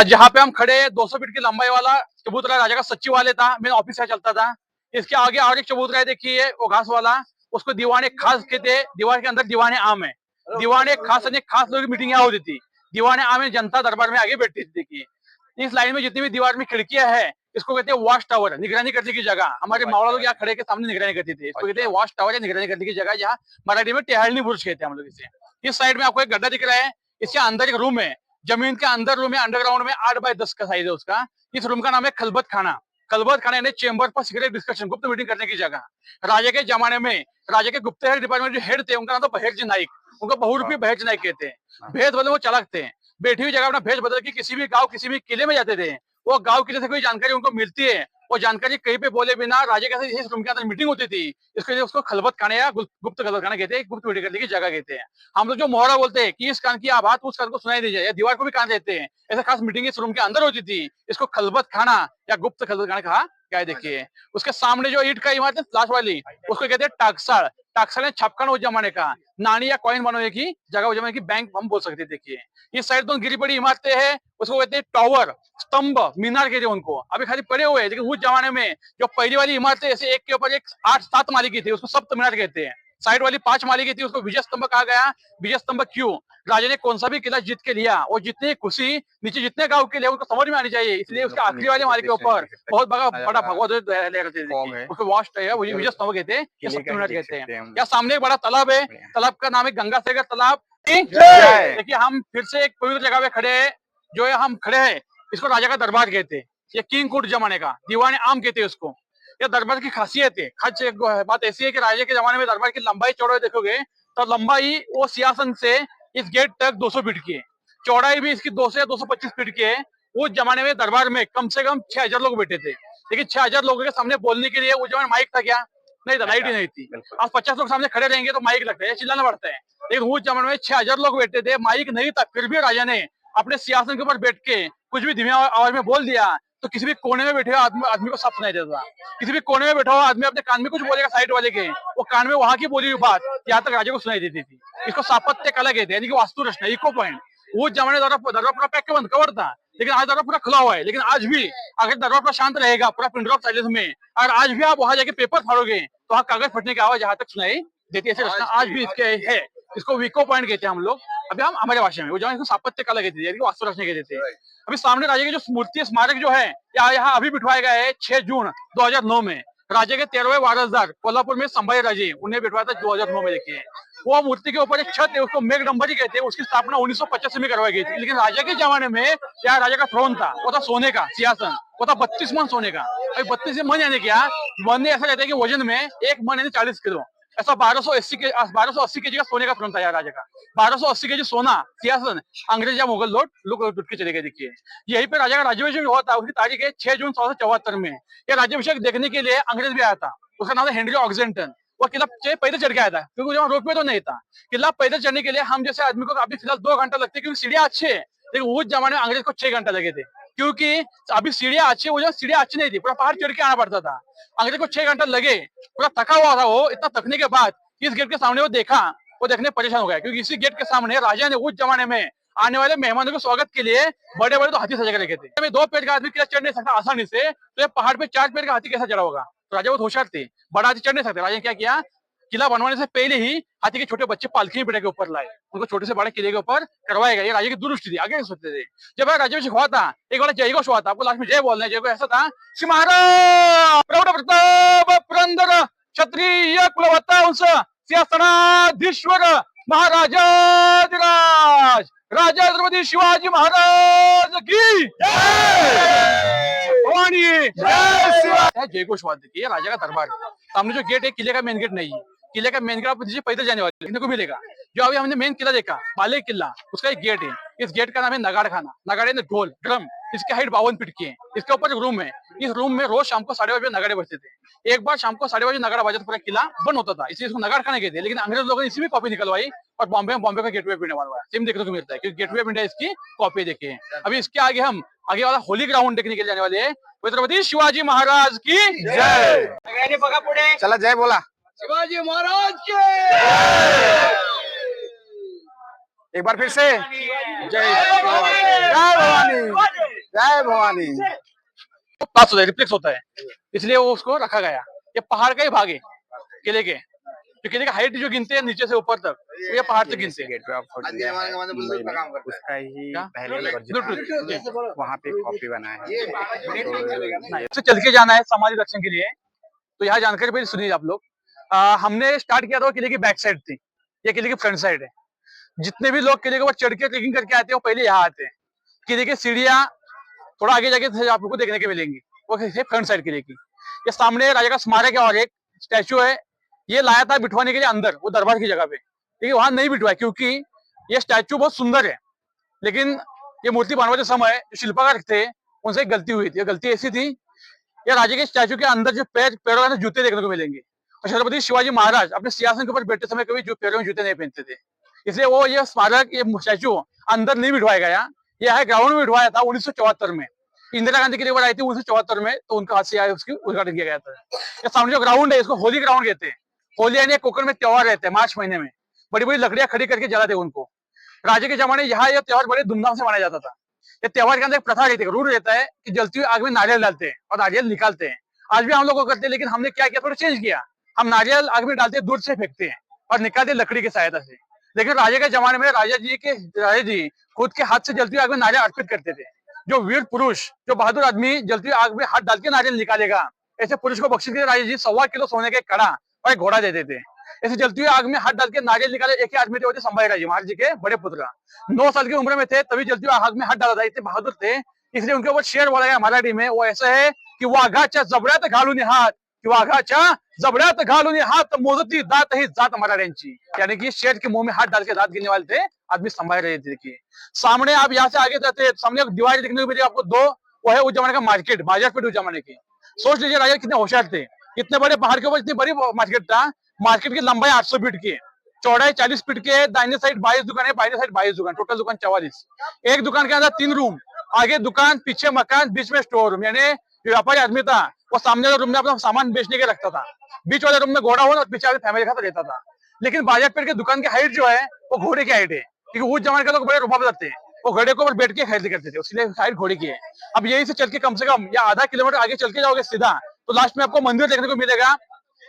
जहाँ पे हम खड़े 200 फीट की लंबाई वाला चबूतरा राजा का सचिवालय था, मेन ऑफिस से चलता था. इसके आगे और एक चबूतरा है देखिए, वो घास वाला, उसको दीवाने खास कहते हैं. दीवार के अंदर दीवाने आम है. दीवाने खास लोगों की मीटिंग यहाँ होती थी. दीवाने आम में जनता दरबार में आगे बैठती थी. देखिए इस लाइन में जितनी भी दीवार में खिड़कियां है, इसको कहते हैं वॉच टावर, निगरानी करने की जगह. हमारे मावड़ा लोग यहाँ खड़े के सामने निगरानी करते थे. इसको कहते हैं वॉच टावर या निगरानी करने की जगह, जहाँ मराठी में टेहळणी बुर्ज कहते हैं हम लोग इसे. इस साइड में आपको एक गड्ढा दिख रहा है, इसके अंदर एक रूम है, जमीन के अंदर रूम है, अंडरग्राउंड में 8x10 का साइज है उसका. इस रूम का नाम है खलबत खाना. खलबत खाना यानी चेंबर फॉर सीक्रेट डिस्कशन, गुप्त मीटिंग करने की जगह. राजा के जमाने में राजा के गुप्तचर डिपार्टमेंट जो हेड थे उनका नाम था बहेरजी नाइक. उनको बहुरूपी बहेरजी नाइक कहते हैं. भेद बदले वो चालाक थे. बैठी हुई जगह अपना भेद बदल के किसी भी गांव, किसी भी किले में जाते थे. वो गांव किले से कोई जानकारी उनको मिलती है, वो जानकारी कहीं पे बोले बिना राजा के साथ इस रूम के अंदर मीटिंग होती थी. इसके लिए उसको खलबत खाना या गुप्त खलबत खाना कहते हैं, गुप्त मीटिंग करने की जगह कहते हैं. हम लोग जो मोहरा बोलते हैं कि इस कान की आवाज उस कान को सुनाई दी जाए, या दीवार को भी कान देते हैं, ऐसा खास मीटिंग इस रूम के अंदर होती थी. इसको खलबत खाना या गुप्त खलबत खाना कहा क्या है. देखिए उसके सामने जो ईंट का इमारत है लास्ट वाली, उसको कहते हैं टाकसाल. टाकसाल है छापखाना उस जमाने का, नानी या कॉइन बनाने की जगह, उस जमाने की बैंक हम बोल सकते हैं. देखिए इस साइड तो गिरी पड़ी इमारतें हैं, उसको कहते हैं टावर, स्तंभ, मीनार कहते हैं उनको. अभी खाली पड़े हुए हैं, लेकिन उस जमाने में जो पहली वाली इमारतें ऐसे एक के ऊपर एक 8-7 माले की थी, उसको सप्त मीनार कहते हैं. साइड वाली 5 माले की थी, उसको विजय स्तंभ कहा गया. विजय स्तंभ क्यों? राजा ने कौन सा भी किला जीत के लिया और जितनी खुशी नीचे जितने गांव के लिए उनको समझ में आनी चाहिए, इसलिए उसके आखिरी वाले माले के ऊपर बहुत बड़ा भगवत लेकर उसको वॉश विजय स्तंभ कहते हैं या सप्त मीनार कहते हैं. या सामने एक बड़ा तालाब है, तालाब का नाम है गंगासागर तालाब. देखिए हम फिर से एक पवित्र जगह पे खड़े हैं, जो है हम खड़े हैं, इसको राजा का दरबार कहते हैं. ये किंग कोर्ट जमाने का दीवाने आम कहते हैं उसको. यह दरबार की खासियत है. खास बात ऐसी है कि राजा के जमाने में दरबार की लंबाई चौड़ाई देखोगे तो लंबाई वो सिंहासन से इस गेट तक 200 फीट की है, चौड़ाई भी इसकी 200 या 225 फीट की है। उस जमाने में दरबार में कम से कम 6000 लोग बैठे थे, लेकिन 6000 लोगों के सामने बोलने के लिए उस जमाने माइक था क्या? नहीं था, लाइट ही नहीं थी। आज 50 लोग सामने खड़े रहेंगे तो माइक लगता है, चिल्लाना पड़ता है, लेकिन उस जमाने में 6000 लोग बैठे थे, माइक नहीं था, फिर भी राजा ने अपने सिंहासन के ऊपर बैठ के कुछ भी धीमी आवाज में बोल दिया तो किसी भी कोने में बैठे हुए आदमी को सब सुनाई देता। किसी भी कोने में बैठा हुआ आदमी अपने कान में कुछ बोलेगा साइड वाले के, वो कान में वहां की बोली हुई बात यहाँ तक राजा को सुनाई देती थी। इसको स्थापत्य कला कहते हैं, यानी कि वास्तु रचना, इको पॉइंट। उस जमाने दरबार पूरा पैक के बंद कवर था, लेकिन आज दरबार पूरा खुला हुआ है। लेकिन आज भी अगर दरबार पूरा शांत रहेगा, पूरा पिन ड्रॉप साइलेंस में, अगर आज भी आप वहां जाके पेपर फाड़ोगे तो वहाँ कागज फटने की आवाज यहाँ तक सुनाई देती है। ऐसी रचना आज भी इसके है। इसको विको पॉइंट कहते हैं हम लोग, अभी हम हमारे भाषा में, वो जहाँ इसको स्थापत्य कला कहते थे, वास्तु रचना कहते थे। अभी सामने राजा की जो मूर्ति स्मारक जो है यहाँ अभी बिठवाया गया है 6 जून 2009 में। राजा के 13वें वारसदार कोल्हापुर में संभाजी राजे, उन्हें बिठवाया था 2009 में। देखिए वो मूर्ति के ऊपर एक छत है, उसको मेघडंबरी कहते हैं। उसकी स्थापना 1985 में करवाई गई थी, लेकिन राजा के जमाने में यहाँ राजा का थ्रोन था, वो था सोने का सिंहासन, वो था 32 मन सोने का। अभी 32 मन यानी क्या? मन ऐसा रहता है कि वजन में एक मन यानी 40 किलो, ऐसा 1280 केजी का सोने का थ्रोन था यार राजा का। 1280 केजी सोना सिंहासन अंग्रेज या मुगल लोग लुट के चले गए। देखिए यहीं पे राजा का राज्याभिषेक हुआ था, उसकी तारीख है 6 जून 1674 में। यह राज्याभिषेक देखने के लिए अंग्रेज भी आया था, उसका नाम था हेनरी ऑक्जेंटन। वो किला पैदल चढ़ के आया था, क्योंकि वहाँ रोपवे तो नहीं था। किला पैदल चढ़ने के लिए हम जैसे आदमी को अभी फिलहाल 2 घंटा लगते हैं, क्योंकि सीढ़ियाँ अच्छी है, लेकिन उस जमाने में अंग्रेज को 6 घंटा लगे थे, क्योंकि अभी सीढ़ियाँ अच्छी, वो सीढ़ियाँ अच्छी नहीं थी, पूरा पहाड़ चढ़ के आना पड़ता था। अंग्रेज को 6 घंटा लगे, पूरा थका हुआ था वो। इतना थकने के बाद इस गेट के सामने वो देखा, वो देखने परेशान हो गया, क्योंकि इसी गेट के सामने राजा ने उस जमाने में आने वाले मेहमानों के स्वागत के लिए बड़े बड़े तो हाथी सजा के रखे थे। 2 पैर का आदमी किला चढ़ नहीं सकता आसानी से, तो ये पहाड़ पे 4 पैर का हाथी कैसा चढ़ा होगा? तो राजा बहुत होशियार थे, बड़ा हाथी चढ़ नहीं सकते। राजा ने क्या किया, किला बनवाने से पहले ही हाथी के छोटे बच्चे पालकी में बिठा के ऊपर लाए, उनको छोटे से बड़े किले के ऊपर करवाया गया। ये राजा की दूरदृष्टि थी, आगे सोचते थे। जब राज्याभिषेक हुआ था, एक बार जय घोष हुआ था, आपको लास्ट में जय बोलना है। जय घोष ऐसा था कि महाराज प्रौढ़ प्रताप पुरंदर क्षत्रिय कुलवंश सिंहासनाधीश्वर महाराजाधिराज राजा छत्रपति शिवाजी महाराज की भवानी जय घोष हुआ। देखिए राजा का दरबार, सामने जो गेट है किले का मेन गेट नहीं है। किले का मेन गेट आप पैदल जाने वाले देखने को मिलेगा। जो अभी हमने मेन किला देखा बाले किला, उसका एक गेट है। इस गेट का नाम है नगाड़ खाना। नगाड़े ने ढोल ड्रम, इसकी हाइट 52 फीट की है। इसके ऊपर एक रूम है, इस रूम में रोज शाम को 8:30 बजे नगाड़े बजते थे। एक बार शाम को 8:30 बजे नगाड़ा बजा तो पूरा किला बंद होता था, इसलिए इसको नगाड़ खाने गए थे। लेकिन अंग्रेज लोगों ने इसी में कॉपी निकलवाई और बॉम्बे का गेटवे ऑफ इंडिया बनवाया। सेम देखने को मिलता है, क्योंकि गेटवे ऑफ इंडिया इसकी कॉपी देखिए। अभी इसके आगे हम आगे वाला होली ग्राउंड देखने के लिए जाने वाले हैं। छत्रपति शिवाजी महाराज की जय। चला जय बोला, शिवाजी महाराज के एक बार फिर से जय भवानी, जय भवानी। पास होता है, रिफ्लेक्स होता है, इसलिए वो उसको रखा गया। ये पहाड़ का ही भाग है किले के, तो किले का हाइट जो गिनते हैं नीचे से ऊपर तक, तो ये पहाड़ से गिनते हैं। उसका ही पहले वहाँ पे कॉपी बना है। तो चल के जाना है समाधि दर्शन के लिए, तो यहाँ जानकारी पहले सुनिए आप लोग। हमने स्टार्ट किया था किले की बैक साइड थी, ये किले की फ्रंट साइड है। जितने भी लोग किले के ऊपर चढ़ के ट्रेकिंग करके आते हैं वो पहले यहाँ आते हैं। किले की सीढ़ियाँ थोड़ा आगे जाके आप लोग को देखने के मिलेंगी, वो फ्रंट साइड किले की। ये सामने राजा का स्मारक है और एक स्टैचू है, ये लाया था बिठवाने के लिए अंदर वो दरबार की जगह पे, लेकिन वहां नहीं बिठवाया क्योंकि ये स्टैचू बहुत सुंदर है। लेकिन ये मूर्ति बनवाते समय जो शिल्पकार थे उनसे एक गलती हुई थी। गलती ऐसी थी, ये राजा के स्टैचू के अंदर जो पैरों में जूते देखने को मिलेंगे, और छत्रपति शिवाजी महाराज अपने सिंहासन के ऊपर बैठते समय कभी जो पैरों में जूते नहीं पहनते थे, इसलिए वो ये स्मारक ये स्टैचू अंदर नहीं बिठवाया गया। यह है ग्राउंड में बिठवाया था 1974 में। इंदिरा गांधी के लिए आई थी 1974 में, तो उनका हाथ से आया उसकी उद्घाटन किया गया था। ये सामने जो ग्राउंड है इसको होली ग्राउंड कहते हैं। होली यानी कोकण में त्योहार रहते हैं मार्च महीने में, बड़ी बड़ी लकड़ियां खड़ी करके जलाते हैं उनको। राजा के जमाने यहाँ यह त्योहार बड़े धूमधाम से मनाया जाता था। ये त्योहार के अंदर एक प्रथा रहती है, रूल रहता है कि जलती हुई आग में नारियल डालते हैं और नारियल निकालते हैं। आज भी हम लोग को करते हैं, लेकिन हमने क्या किया, थोड़ा चेंज किया। हम नारियल आग में डालते दूर से फेंकते हैं और निकालते लकड़ी की सहायता से। लेकिन राजा के जमाने में राजा जी खुद के हाथ से जलती हुई आग में नारियल अर्पित करते थे। जो वीर पुरुष, जो बहादुर आदमी जलती हुई आग में हाथ डाल के नारियल निकालेगा, ऐसे पुरुष को बख्शिश के राजा जी 1.25 किलो सोने के कड़ा और एक घोड़ा देते थे। ऐसे जलती हुई आग में हाथ डाल के नारियल निकाले एक ही आदमी थे, वो थे संभाजी राजे महाराज जी के बड़े पुत्र। 9 साल की उम्र में थे तभी जलती हुई आग में हाथ डाला था, इतने बहादुर थे। इसलिए उनके ऊपर शेर बोला गया मराठी में, वो ऐसा है कि वाघाच्या जबड्यात घालून हात, कि वाघाच्या जबड्यात घालून हात मोजती दात ही जात मराठ्यांची। यानी कि शेर के मुंह में हाथ डाल के दांत गिनने वाले थे आदमी संभाल रहे थे। देखिए सामने आप यहाँ से आगे जाते हैं, सामने एक दीवार देखने को मिलेगी आपको दो, वो है उस जमाने का मार्केट, बाजार पेट उस जमाने की। सोच लीजिए राजा कितने होशियार थे, इतने बड़े पहाड़ के ऊपर इतनी बड़ी मार्केट था। मार्केट की लंबाई 800 फीट की है, चौड़ाई 40 फीट की है, दाहिने साइड 22 दुकान है, बाईने साइड 22 दुकान, टोटल दुकान 44। एक दुकान के अंदर 3 रूम, आगे दुकान, पीछे मकान, बीच में स्टोर रूम, यानी जो व्यापारी आदमी था वो सामने वाले रूम में अपना सामान बेचने के रखता था, बीच वाले रूम में घोड़ा हो और पीछे वाले फैमिली के साथ रहता था। लेकिन बाजार पेट के दुकान की हाइट जो है वो घोड़े की हाइट है, क्योंकि उस जमाने के लोग बड़े रुबाब थे, वो घोड़े के ऊपर बैठ के खरीदी करते थे, इसलिए हाइट घोड़े की है। अब यहीं से चल के कम से कम या आधा किलोमीटर आगे चल के जाओगे सीधा, तो लास्ट में आपको मंदिर देखने को मिलेगा।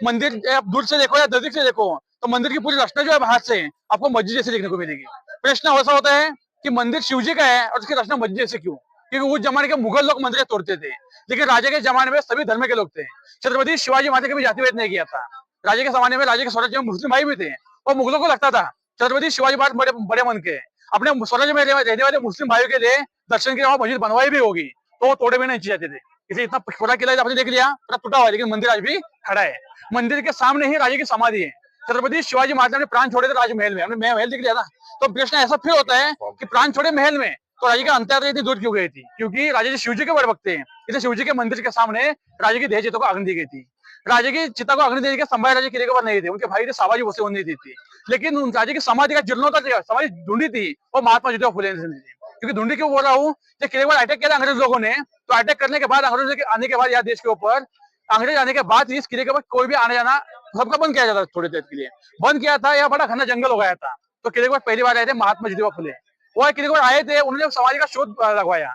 मंदिर आप दूर से देखो या नजदीक से देखो तो मंदिर की पूरी रचना जो है बाहर से आपको मस्जिद जैसे देखने को मिलेगी। प्रश्न ऐसा होता है कि मंदिर शिवजी का है और उसकी रचना मस्जिद जैसे क्यों? क्योंकि उस जमाने के मुगल लोग मंदिर तोड़ते थे, लेकिन राजा के जमाने में सभी धर्म के लोग थे। छत्रपति शिवाजी महाराज कभी जातिभेद नहीं किया था। राजा के जमाने में, राजा के स्वराज्य में मुस्लिम भाई भी थे, और मुगलों को लगता था छत्रपति शिवाजी महाराज बड़े बड़े मन के, अपने स्वराज्य में रहने वाले मुस्लिम भाइयों के लिए दर्शन के लिए मस्जिद बनवाई भी होगी, तो वो तोड़े भी नहीं जाते थे। इसलिए इतना पूरा किला आपने देख लिया, पूरा टूटा हुआ है, लेकिन मंदिर आज भी खड़ा है। मंदिर के सामने ही राजा की समाधि है। छत्रपति शिवाजी महाराज ने प्राण छोड़े थे राजमहल में, हमने महल देख लिया था। तो प्रश्न ऐसा फिर होता है कि प्राण छोड़े महल में, तो राजा का अंत्ययात्रा इतनी दूर क्यों गई थी? क्योंकि राजा जी शिवजी के बड़े भक्त हैं, इसलिए शिवजी के मंदिर के सामने राजा की देह चिता को अग्नि दी गई थी। राजा की चिता को अग्नि देने के संभाजी राजा किले के ऊपर नहीं थे, उनके भाई थे साबाजी वसे नहीं दी थी। लेकिन उन राजा की समाधि का जीर्णोद्धार समाधि ढूंढी थी वो महात्मा ज्योतिबा फुले ने थी। क्योंकि ढूंढी क्यों बोल रहा हूँ, किले पर अटैक किया था अंग्रेज लोगों ने, तो अटैक करने के बाद अंग्रेजों के आने के बाद यहाँ देश के ऊपर अंग्रेज आने के बाद इस किले के ऊपर कोई भी आने जाना सबका बंद किया जाता, थोड़ी देर के लिए बंद किया था। यह बड़ा घना जंगल हो गया था, तो किले के ऊपर पहली बार आए थे महात्मा ज्योतिबा फुले। वो किले को आए थे, उन्होंने समाधि का शोध लगवाया,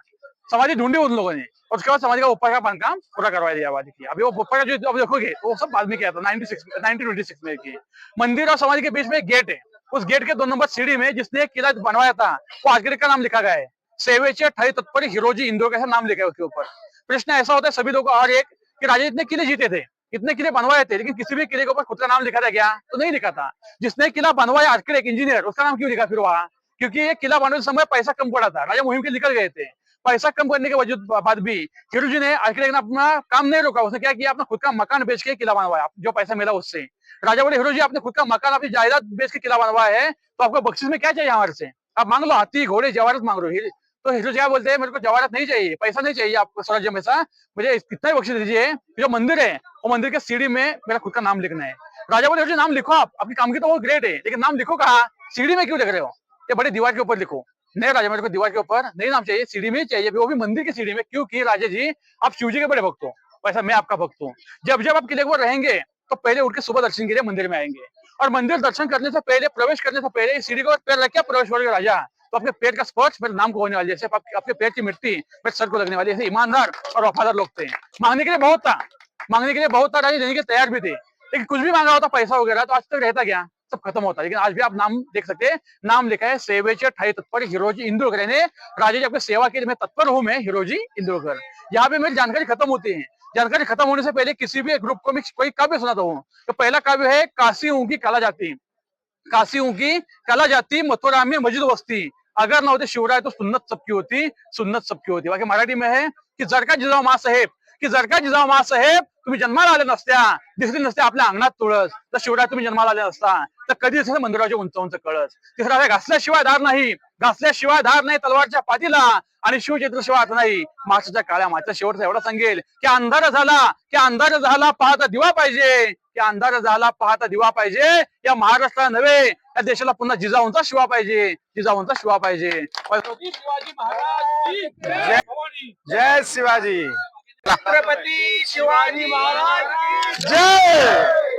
समाधि ढूंढी उन लोगों ने, और उसके बाद समाधि का ऊपर का काम पूरा करवा दिया आबादी की। अभी वो ऊपर का जो अब देखोगे वो सब बाद में किया था 1926 में की। मंदिर और समाधि के बीच में एक गेट है, उस गेट के 2 नंबर सीढ़ी में जिसने किला बनवाया था वो आर्किटेक्ट का नाम लिखा गया है, सेवेचे ठाई तत्पर हिरोजी इंदौर का नाम लिखा है उसके ऊपर। प्रश्न ऐसा होता है सभी लोगों का और एक कि राजा इतने किले जीते थे, इतने किले बनवाए थे, लेकिन किसी भी किले के ऊपर खुद का नाम लिखा था क्या? तो नहीं लिखा था। जिसने किला बनवाया आर्किटेक्ट इंजीनियर, उसका नाम क्यों लिखा फिर वहां? क्योंकि ये किला बनवाने समय पैसा कम पड़ा था, राजा मुहिम के निकल गए थे। पैसा कम करने के वजह बाद भी हिरोजी ने आर्किटेक्ट ने अपना काम नहीं रोका, उसने क्या किया, अपना खुद का मकान बेच के किला बनवाया, जो पैसा मिला उससे। राजा बोले हिरोजी आपने खुद का मकान अपनी जायदाद बेच के किला बनवाया है, तो आपको बख्शिश में क्या चाहिए हमारे से? आप मांग लो, हाथी घोड़े जवाहरात मांग लो। तो हिरोजी क्या बोलते हैं, मेरे को जवाहरात नहीं चाहिए, पैसा नहीं चाहिए आपको स्वराज्य में सा, मुझे कितना ही बख्शिश दीजिए, जो मंदिर है वो मंदिर के सीढ़ी में मेरा खुद का नाम लिखना है। राजा बोले हिरोजी नाम लिखो, आप आपकी काम की तो वो ग्रेट है, लेकिन नाम लिखो कहाँ? सीढ़ी में क्यों लिख रहे हो? ये बड़े दीवार के ऊपर लिखो। नहीं राजा मेरे को दीवार के ऊपर नहीं नाम चाहिए, सीढ़ी में चाहिए, वो भी मंदिर की सीढ़ी में। क्योंकि राजा जी आप शिवजी के बड़े भक्त हो, वैसा मैं आपका भक्त हूँ। जब जब आप किले पर रहेंगे तो पहले उठ के सुबह दर्शन के लिए मंदिर में आएंगे, और मंदिर दर्शन करने से पहले, प्रवेश करने से पहले सीढ़ी को पैर रख के प्रवेश करोगे राजा, तो अपने पेट का स्पर्श मेरे नाम को होने वाली, जैसे आपके पेट की मिट्टी मेरे सर को लगने वाली। ऐसे ईमानदार और वफादार लोग थे। मांगने के लिए बहुत था, मांगने के लिए बहुत था, राजा देने के तैयार भी थे, लेकिन कुछ भी मांगा होता पैसा वगैरह तो आज तक रहता क्या, सब खत्म होता। लेकिन आज भी आप नाम देख सकते हैं, नाम लिखा है सेवेचे ठाई तत्पर हिरोजी इंदुरकर, राजा जी आपकी सेवा के लिए मैं तत्पर हूँ, मैं हिरोजी इंदुरकर। यहाँ पे मेरी जानकारी खत्म होती है। जानकारी खत्म होने से पहले किसी भी ग्रुप को मैं कोई काव्य सुनाता हूँ। तो पहला काव्य है काशी हूँ की काला जाती, काशी हूँ की काला जाती, मथुरा में मस्जिद बस्ती, अगर ना होते शिवराय तो सुन्नत सबकी होती, सुन्नत सबकी होती। बाकी मराठी में है की जर का जिजाऊ मासाहेब, की जर का जिजाऊ मासाहेब तुम्ही जन्माला आले नसत्या, दिसली नसते आपल्या अंगणात तुळस, तर शिवराय तुम्ही जन्माला आले नसता तर कधी दिसलं मंदिराच्या उंच उंच कळस। तिसरा आहे घासल्याशिवाय धार नाही, घासल्याशिवाय धार नाही तलवारच्या पाठीला, आणि शिवचैत्रशिवाय हात नाही माशाच्या काळ्या माच्या। शेवटचा एवढा सांगेल की अंधार झाला, की अंधार झाला पाहता दिवा पाहिजे, की अंधार झाला पाहता दिवा पाहिजे, या महाराष्ट्राला नव्हे या देशाला पुन्हा जिजाऊंचा शिवा पाहिजे, जिजाऊंचा शिवा पाहिजे। शिवाजी महाराज की जय, जय शिवाजी, छत्रपति शिवाजी महाराज की जय।